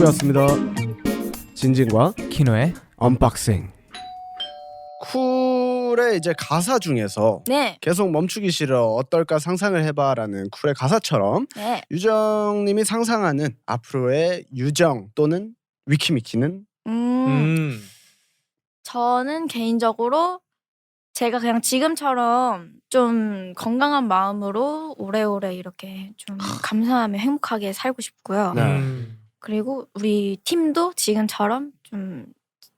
쿨이었습니다. 진진과 키노의 언박싱. 쿨의 이제 가사 중에서 네. 계속 멈추기 싫어 어떨까 상상을 해봐라는 쿨의 가사처럼 네. 유정님이 상상하는 앞으로의 유정 또는 위키미키는 저는 개인적으로 제가 그냥 지금처럼 좀 건강한 마음으로 오래오래 이렇게 좀 감사하며 행복하게 살고 싶고요. 네. 그리고 우리 팀도 지금처럼 좀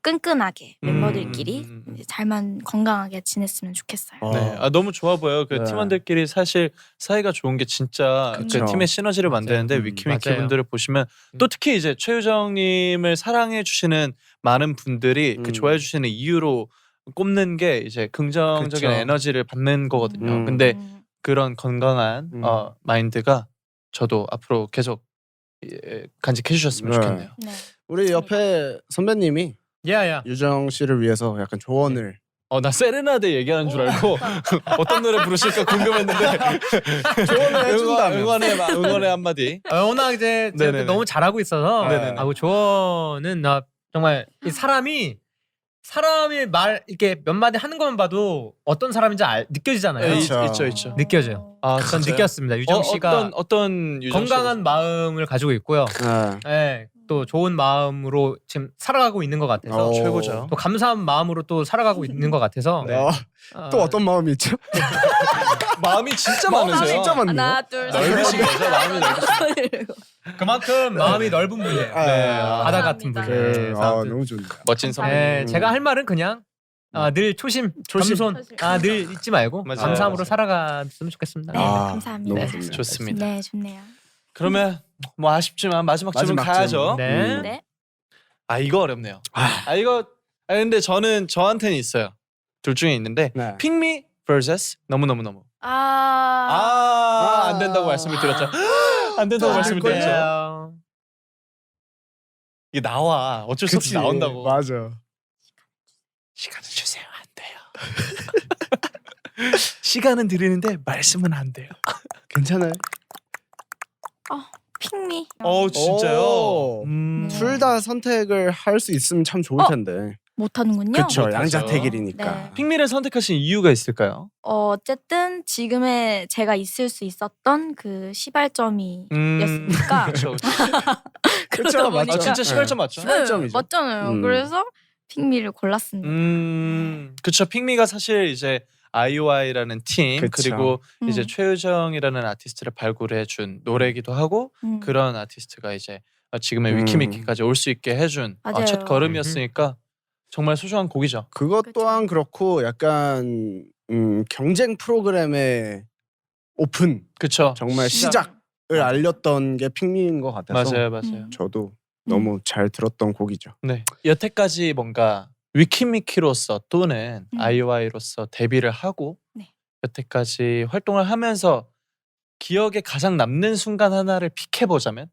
끈끈하게 멤버들끼리 이제 잘만 건강하게 지냈으면 좋겠어요. 네, 너무 좋아 보여요. 그 네. 팀원들끼리 사실 사이가 좋은 게 진짜 그 그쵸. 팀의 시너지를 만드는데 위키미키 맞아요. 분들을 보시면 또 특히 이제 최유정님을 사랑해 주시는 많은 분들이 그 좋아해 주시는 이유로 꼽는 게 이제 긍정적인 그쵸. 에너지를 받는 거거든요. 음. 근데 그런 건강한 마인드가 저도 앞으로 계속 간직해 주셨으면 네. 좋겠네요. 네. 우리 옆에 선배님이 야야 유정 씨를 위해서 약간 조언을 나 세레나데 얘기하는 줄 알고 어떤 노래 부르실까 궁금했는데 조언을 해준다면 응원의 한마디. 워낙 이제 제가 네네네. 너무 잘하고 있어서 네네네. 조언은 나 정말 이 사람이 말 이렇게 몇 마디 하는 것만 봐도 어떤 사람인지 느껴지잖아요. 네, 그쵸. 있죠. 느껴져요. 전 진짜요? 느꼈습니다. 유정 씨가 어떤 유정 씨가 건강한 마음을 가지고 있고요. 네, 또 좋은 마음으로 지금 살아가고 있는 것 같아서 최고죠. 또 감사한 마음으로 또 살아가고 있는 것 같아서 또 어떤 마음이 있죠? 마음이 진짜 많으세요. 진짜 많네요. 하나, 둘, 셋. 넓으신 거죠? 마음이 그만큼 마음이 넓은 분이에요. 네. 바다 같은 감사합니다. 분이에요. 너무 좋네요. 멋진 선배. 네, 제가 할 말은 그냥 늘 조심, 겸손, 늘 잊지 말고 맞아요. 감사함으로 맞아요. 살아갔으면 좋겠습니다. 네, 감사합니다. 너무 좋네요. 좋습니다. 네, 좋네요. 그러면 뭐 아쉽지만 마지막 질문 마지막 가야죠. 질문. 네. 네. 이거 어렵네요. 근데 저한테는 있어요. 둘 중에 있는데 네. 픽미 vs 너무 아. 안 된다고 말씀을 드렸죠. 안 된다고 말씀을 드렸죠. 네. 이게 나와 어쩔 수 없이 그치. 나온다고. 맞아. 시간을 주세요. 안 돼요. 시간은 드리는데 말씀은 안 돼요. 괜찮아요. 핑미. 진짜요? 오. 네. 둘 다 선택을 할 수 있으면 참 좋을 텐데. 못 하는군요. 그렇죠. 못하죠. 양자택일이니까. 네. 픽미를 선택하신 이유가 있을까요? 어쨌든 지금의 제가 있을 수 있었던 그 시발점이었으니까 그렇죠. 그러다 보니까 진짜 시발점 맞죠? 시발점이죠. 맞잖아요. 그래서 핑미를 골랐습니다. 그쵸. 픽미가 사실 이제 아이오아이라는 팀 그쵸. 그리고 이제 음. 최유정이라는 아티스트를 발굴해준 노래이기도 하고 그런 아티스트가 이제 지금의 위키미키까지 올 수 있게 해준 맞아요. 첫 걸음이었으니까 정말 소중한 곡이죠. 그것 그쵸. 또한 그렇고 약간 경쟁 프로그램의 오픈 그쵸. 정말 시작을 알렸던 게 핑미인 것 같아서 맞아요. 저도 너무 잘 들었던 곡이죠. 네. 여태까지 뭔가 위키미키로서 또는 아이오아이로서 데뷔를 하고 네. 여태까지 활동을 하면서 기억에 가장 남는 순간 하나를 픽해보자면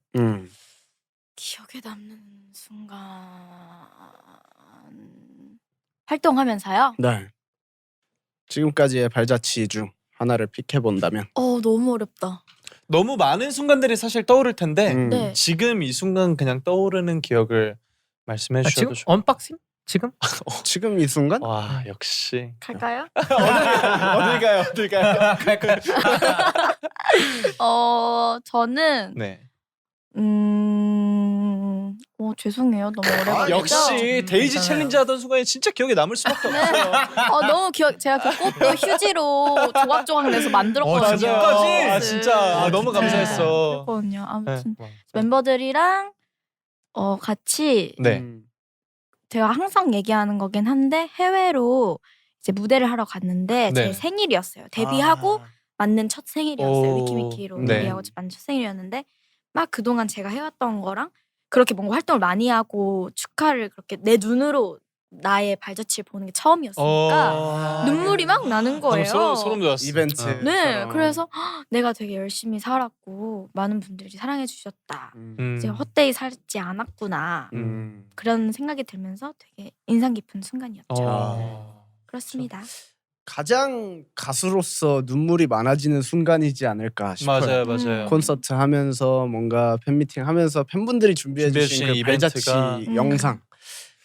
기억에 남는 순간 활동하면서요. 네. 지금까지의 발자취 중 하나를 픽해 본다면. 너무 어렵다. 너무 많은 순간들이 사실 떠오를 텐데 네. 지금 이 순간 그냥 떠오르는 기억을 말씀해 지금 주셔도 좋 언박싱? 지금? 지금 이 순간? 와 역시 갈까요? 어딜 가요? 저는 네. 죄송해요. 너무 오래 걸리죠. 역시 데이지 괜찮아요. 챌린지 하던 순간이 진짜 기억에 남을 수밖에 없어요. 너무 제가 그 꽃도 휴지로 조각조각 내서 만들었거든요. 진짜까지? 진짜 너무 감사했어. 그랬거든요. 아무튼 네. 멤버들이랑 같이 네. 제가 항상 얘기하는 거긴 한데 해외로 이제 무대를 하러 갔는데 제 네. 생일이었어요. 데뷔하고 맞는 첫 생일이었어요. 오, 위키미키로 네. 데뷔하고 맞는 첫 생일이었는데 막 그동안 제가 해왔던 거랑 그렇게 뭔가 활동을 많이 하고 축하를 그렇게 내 눈으로 나의 발자취를 보는 게 처음이었으니까 눈물이 막 나는 거예요. 소름 돋았어. 이벤트. 네, 그래서 내가 되게 열심히 살았고 많은 분들이 사랑해 주셨다. 제가 헛되이 살지 않았구나. 그런 생각이 들면서 되게 인상 깊은 순간이었죠. 그렇습니다. 가장 가수로서 눈물이 많아지는 순간이지 않을까 싶어요. 맞아요. 콘서트 하면서 뭔가 팬미팅 하면서 팬분들이 준비해 주신 그 발자취 이벤트가 영상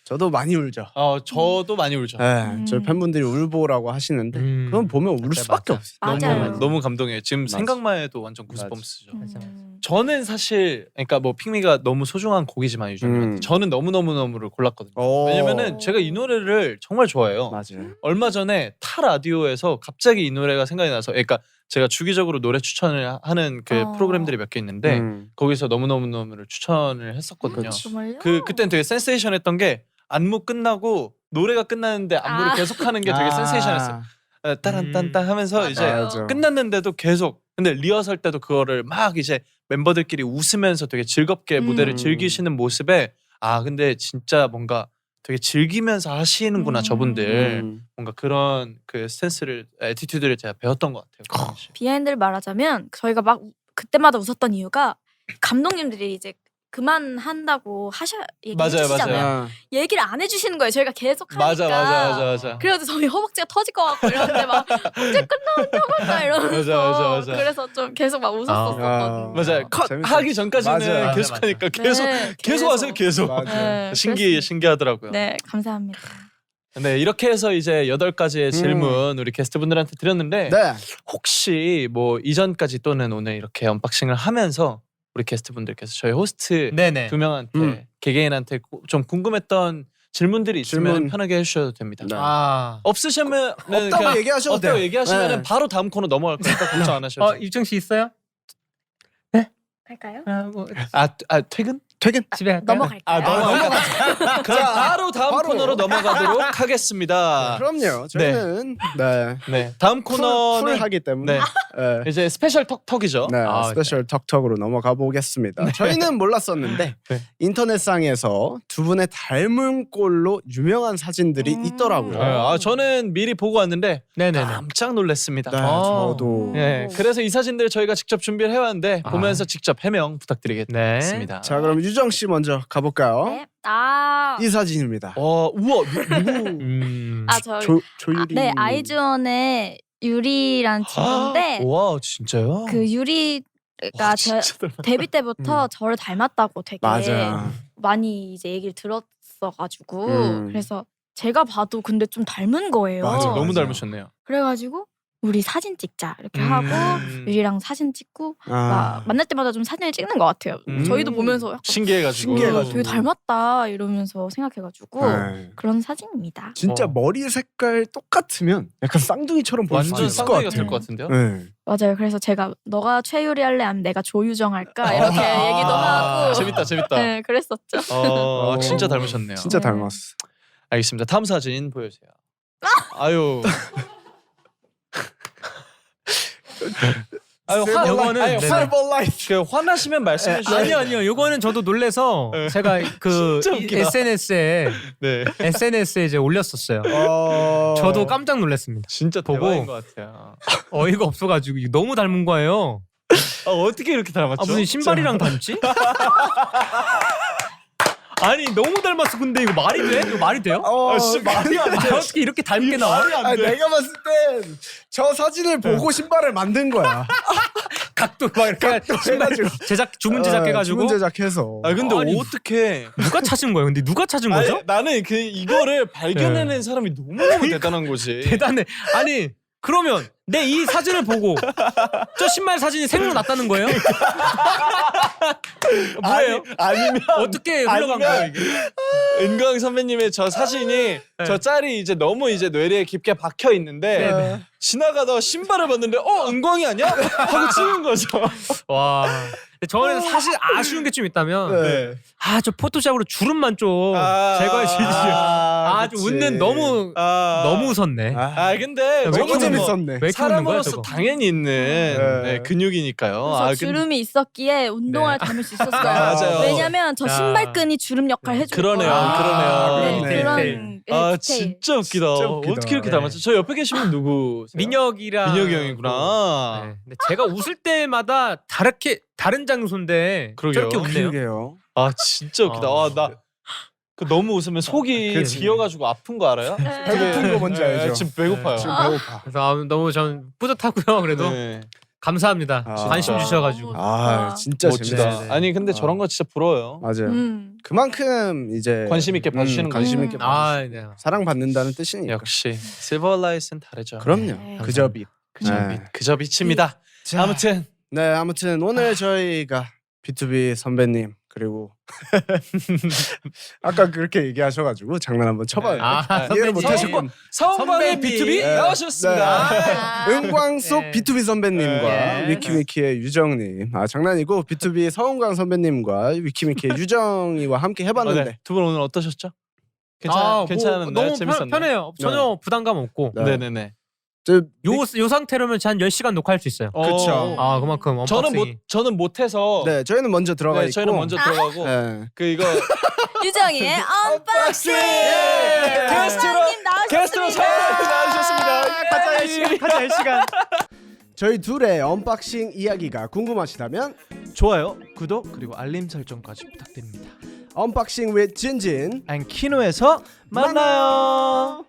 저도 많이 울죠. 저도 많이 울죠. 네, 저희 팬분들이 울보라고 하시는데 그건 보면 울 수밖에 없어요. 맞아요. 너무 감동해요. 지금 맞아. 생각만 해도 완전 구스범스죠. 맞아. 저는 사실 그러니까 뭐 핑미가 너무 소중한 곡이지만 유정님한테 저는 너무를 골랐거든요. 왜냐면은 제가 이 노래를 정말 좋아해요. 맞아요. 얼마 전에 타 라디오에서 갑자기 이 노래가 생각이 나서 그러니까 제가 주기적으로 노래 추천을 하는 그 프로그램들이 몇 개 있는데 거기서 너무를 추천을 했었거든요. 정말요? 그땐 되게 센세이션했던 게 안무 끝나고 노래가 끝나는데 안무를 계속 하는 게 되게 센세이션했어요. 따란딴딴 하면서 이제 맞아. 끝났는데도 계속 근데 리허설 때도 그거를 막 이제 멤버들끼리 웃으면서 되게 즐겁게 무대를 즐기시는 모습에 근데 진짜 뭔가 되게 즐기면서 하시는구나 저분들 뭔가 그런 그 스탠스를 애티튜드를 제가 배웠던 것 같아요. 비하인드를 말하자면 저희가 막 그때마다 웃었던 이유가 감독님들이 이제 그만한다고 얘기해주시잖아요. 얘기를 안 해주시는 거예요. 저희가 계속 하니까. 맞아. 그래가지고 저희 허벅지가 터질 것 같고 이러는데 막 언제 끝나 이러면서 맞아. 그래서 좀 계속 막 웃었었거든요. 맞아요. 컷 하기 전까지는 맞아요. 계속 하니까 네, 계속 하세요. 계속. 맞아요. 네, 신기하더라고요. 네, 감사합니다. 네, 이렇게 해서 이제 8가지의 질문 우리 게스트분들한테 드렸는데 네. 혹시 뭐 이전까지 또는 오늘 이렇게 언박싱을 하면서 우리 게스트분들께서 저희 호스트 네네. 2명한테 개개인한테 좀 궁금했던 질문들이 있으면 질문. 편하게 해주셔도 됩니다. 네. 없으시면 없다고 얘기하셔도 돼요. 없다고 얘기하시면 네. 바로 다음 코너 넘어갈 거니까 걱정 안 하셔도 돼요. 유정 씨 있어요? 갈까요? 뭐 퇴근? 퇴근. 집에 갈까요? 넘어갈까요? 넘어갈까요? 그럼 바로 다음 바로. 코너로 넘어가도록 하겠습니다. 그럼요. 저희는 네. 다음 코너는 쿨하기 때문에 네. 네. 이제 스페셜 턱턱이죠. 네, 스페셜 턱턱으로 넘어가 보겠습니다. 저희는 몰랐었는데 네. 인터넷상에서 두 분의 닮은 꼴로 유명한 사진들이 있더라고요. 저는 미리 보고 왔는데 네네네. 깜짝 놀랐습니다. 네, 저도. 네, 그래서 이 사진들 저희가 직접 준비를 해왔는데 보면서 직접 해명 부탁드리겠습니다. 자, 그럼 유정 씨 먼저 가볼까요? 네. 이 사진입니다. 우와, 누구? 저 조유리. 네, 아이즈원의 유리란 친구인데 와, 진짜요? 그 유리가 데뷔 때부터 저를 닮았다고 되게 맞아. 많이 이제 얘기를 들었어가지고 그래서 제가 봐도 근데 좀 닮은 거예요. 맞아, 너무 맞아. 닮으셨네요. 그래가지고 우리 사진 찍자 이렇게 하고 유리랑 사진 찍고 막 만날 때마다 좀 사진을 찍는 것 같아요. 저희도 보면서 약간 신기해가지고. 되게 닮았다 이러면서 생각해가지고 네. 그런 사진입니다. 진짜 머리 색깔 똑같으면 약간 쌍둥이처럼 볼 수도 완전 있을 것 쌍둥이가 같아요. 될 것 같은데요? 네. 맞아요. 그래서 제가 너가 최유리 할래 아니면 내가 조유정 할까 이렇게 얘기도 하고 재밌다. 네, 그랬었죠. 진짜 닮으셨네요. 진짜 네. 닮았어. 알겠습니다. 다음 사진 보여주세요. 아유. 요거는 그 화나시면 말씀해 주세요. 아니요. 요거는 저도 놀래서 제가 그 진짜 웃기다. SNS에 이제 올렸었어요. 저도 깜짝 놀랐습니다. 진짜 보고 대박인 것 같아요. 어이가 없어가지고 이게 너무 닮은 거예요. 어떻게 이렇게 닮았죠? 무슨 신발이랑 닮지? 아니 너무 닮았어. 근데 이거 말이 돼? 이거 말이 돼요? 말이 안 돼. 어떻게 이렇게 닮게 나와? 내가 봤을 땐 저 사진을 보고 신발을 만든 거야. 각도 막 이렇게 신발 주문 제작해가지고 주문 제작해서. 근데 아니, 어떻게 누가 찾은 거예요? 근데 누가 찾은 거죠? 나는 이거를 발견해낸 사람이 너무 대단한 거지. 대단해. 아니 그러면 내 이 사진을 보고 저 신발 사진이 생각났다는 거예요? 뭐예요? 아니면 어떻게 흘러간 거예요 이게? 은광 선배님의 저 사진이 저 짤이 이제 너무 이제 뇌리에 깊게 박혀 있는데 지나가다가 신발을 봤는데 은광이 아니야? 하고 치는 거죠. 와. 저는 사실 아쉬운 게 좀 있다면 저 포토샵으로 주름만 좀 제거해 주시지. 좀 웃는 너무 웃었네. 근데 너무 저거는 뭐 재밌었네. 왜 이렇게 웃는 거야 사람으로서 저거? 당연히 있는 근육이니까요. 그래서 주름이 있었기에 운동화를 닮을 수 있었어요. 맞아요. 왜냐면 저 신발끈이 주름 역할 해주고 그러네요. 네, 그런 디테일. 진짜 웃기다. 진짜 웃기다. 어떻게 이렇게 닮았죠? 저 옆에 계신 분 누구? 민혁이 형이구나. 네. 근데 제가 웃을 때마다 다른 장소인데 그러게요. 저렇게 웃네요. 그러게요. 진짜 웃기다. 나 그 너무 웃으면 속이 그치. 비어가지고 아픈 거 알아요? 배고픈 거 뭔지 알죠? 지금 배고파요. 지금 배고파. 그래서 너무 전 뿌듯하고요. 그래도 네. 감사합니다. 아. 관심 진짜. 주셔가지고. 아 진짜 멋지다. 재밌다. 네. 아니 근데 저런 거 진짜 부러워요. 맞아요. 그만큼 이제 관심 있게 봐주시는 관심 거죠. 있게 아, 봐주시고 네. 사랑 받는다는 뜻이니까. 역시 실버라이트는 다르죠. 그럼요. 네. 그저 빛. 그저 네. 빛, 그저 빛입니다. 자, 아무튼 네 아무튼 오늘 저희가 B2B 선배님 그리고 아까 그렇게 얘기하셔가지고 장난 한번 쳐봐요. 이해를 못하시고 서은광의 선배님. B2B 네. 나오셨습니다. 은광 속 네. B2B 선배님과 네. 위키미키의 유정님. 아 장난이고 B2B 서은광 선배님과 위키미키의 유정이와 함께 해봤는데 두 분 오늘 어떠셨죠? 뭐 괜찮았나요? 너무 재밌었나요? 편해요. 전혀 부담감 없고. 네. 네네네. 저 요 상태로면 한 10시간 녹화할 수 있어요. 그쵸. 아, 그만큼 언박싱이. 저는 못해서 네 저희는 먼저 들어가 네, 있고 저희는 먼저 들어가고 네. 그 이거 유정이의 언박싱. 게스트로 나와주셨습니다. 가자 1시간. 가자 1시간. 저희 둘의 언박싱 이야기가 궁금하시다면 좋아요, 구독 그리고 알림 설정까지 부탁드립니다. 언박싱 with 진진 앤 키노에서 만나요.